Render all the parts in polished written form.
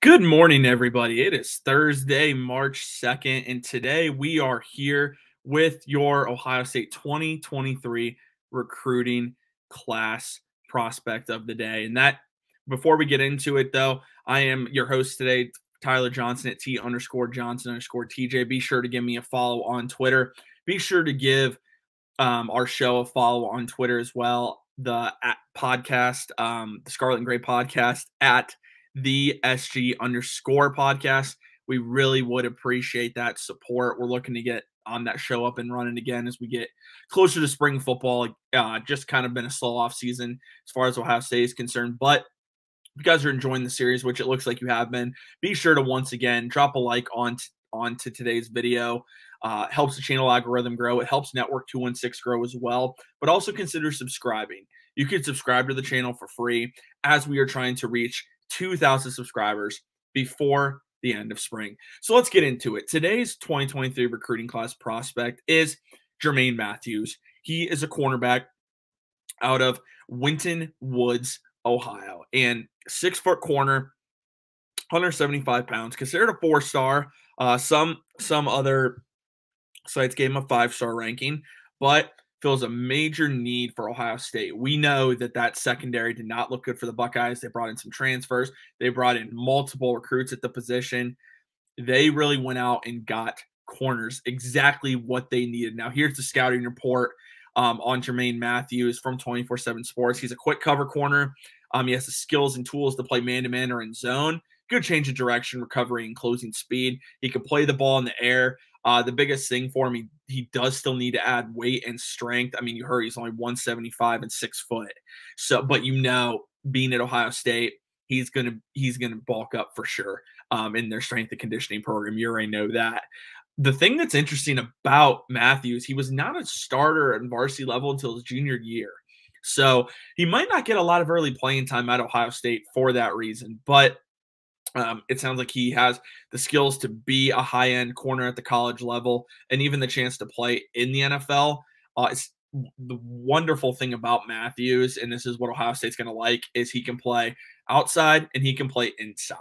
Good morning, everybody. It is Thursday, March 2nd, and today we are here with your Ohio State 2023 recruiting class prospect of the day. And that, before we get into it, though, I am your host today, Tyler Johnson at T_Johnson_TJ. Be sure to give me a follow on Twitter. Be sure to give our show a follow on Twitter as well. The podcast, the Scarlet and Gray Podcast at the SG_podcast. We really would appreciate that support. We're looking to get on that show up and running again as we get closer to spring football. Just kind of been a slow off season as far as Ohio State is concerned, but if you guys are enjoying the series, which it looks like you have been, be sure to once again drop a like onto today's video. Helps the channel algorithm grow. It helps Network 216 grow as well, but also consider subscribing. You can subscribe to the channel for free as we are trying to reach 2,000 subscribers before the end of spring. So let's get into it. Today's 2023 recruiting class prospect is Jermaine Mathews. He is a cornerback out of Winton Woods, Ohio, and 6-foot corner, 175 pounds, considered a 4-star. Some other sites gave him a 5-star ranking, but fills a major need for Ohio State. We know that secondary did not look good for the Buckeyes. They brought in some transfers. They brought in multiple recruits at the position. They really went out and got corners, exactly what they needed. Now, here's the scouting report on Jermaine Mathews from 24/7 Sports. He's a quick cover corner. He has the skills and tools to play man-to-man or in zone. Good change of direction, recovery, and closing speed. He can play the ball in the air. The biggest thing for him, he does still need to add weight and strength. I mean, you heard he's only 175 and 6 foot. So, but being at Ohio State, he's gonna bulk up for sure in their strength and conditioning program. You already know that. The thing that's interesting about Mathews, he was not a starter at varsity level until his junior year. So he might not get a lot of early playing time at Ohio State for that reason, but it sounds like he has the skills to be a high-end corner at the college level and even the chance to play in the NFL. It's the wonderful thing about Mathews, and this is what Ohio State's going to like, is he can play outside and he can play inside.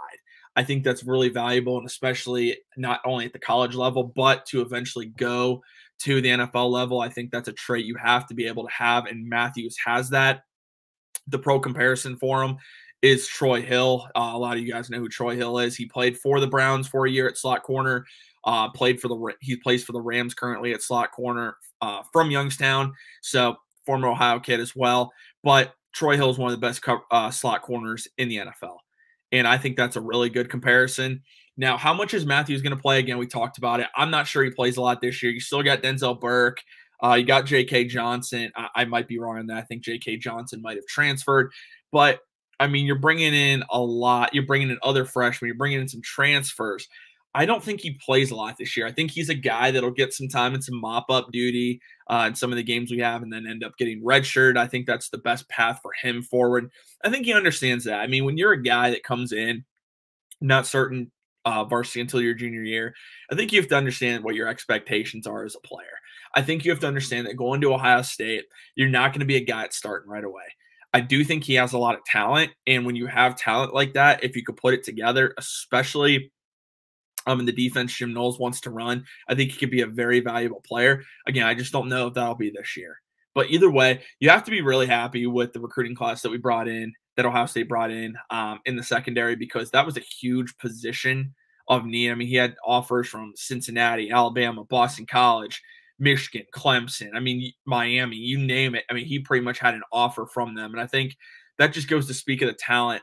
I think that's really valuable, and especially not only at the college level, but to eventually go to the NFL level. I think that's a trait you have to be able to have, and Mathews has that. The pro comparison for him is Troy Hill. A lot of you guys know who Troy Hill is. He played for the Browns for a year at slot corner. He plays for the Rams currently at slot corner from Youngstown. So former Ohio kid as well. But Troy Hill is one of the best slot corners in the NFL. And I think that's a really good comparison. Now, how much is Mathews going to play? Again, we talked about it. I'm not sure he plays a lot this year. You still got Denzel Burke. You got J.K. Johnson. I might be wrong on that. I think J.K. Johnson might have transferred. But I mean, you're bringing in a lot. You're bringing in other freshmen. You're bringing in some transfers. I don't think he plays a lot this year. I think he's a guy that'll get some time and some mop-up duty in some of the games we have and then end up getting redshirted. I think that's the best path for him forward. I think he understands that. I mean, when you're a guy that comes in, not certain varsity until your junior year, I think you have to understand what your expectations are as a player. I think you have to understand that going to Ohio State, you're not going to be a guy that's starting right away. I do think he has a lot of talent, and when you have talent like that, if you could put it together, especially in the defense Jim Knowles wants to run, I think he could be a very valuable player. Again, I just don't know if that'll be this year. But either way, you have to be really happy with the recruiting class that we brought in, that Ohio State brought in the secondary, because that was a huge position of need. I mean, he had offers from Cincinnati, Alabama, Boston College, Michigan, Clemson, I mean, Miami, you name it. I mean, he pretty much had an offer from them. And I think that just goes to speak of the talent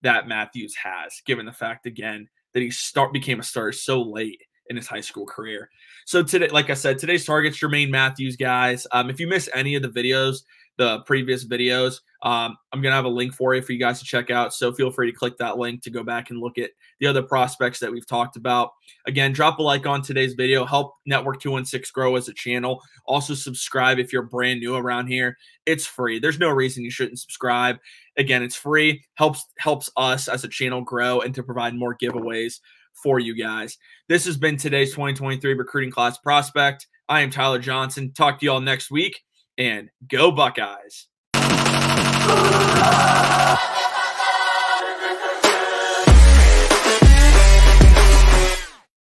that Mathews has, given the fact, again, that he became a starter so late in his high school career. So today, like I said, today's target's Jermaine Mathews, guys. If you miss any of the videos, the previous videos, I'm going to have a link for you guys to check out. So feel free to click that link to go back and look at the other prospects that we've talked about. Again, drop a like on today's video. Help Network 216 grow as a channel. Also subscribe if you're brand new around here. It's free. There's no reason you shouldn't subscribe. Again, it's free. Helps us as a channel grow and to provide more giveaways for you guys. This has been today's 2023 recruiting class prospect. I am Tyler Johnson. Talk to you all next week, and go Buckeyes.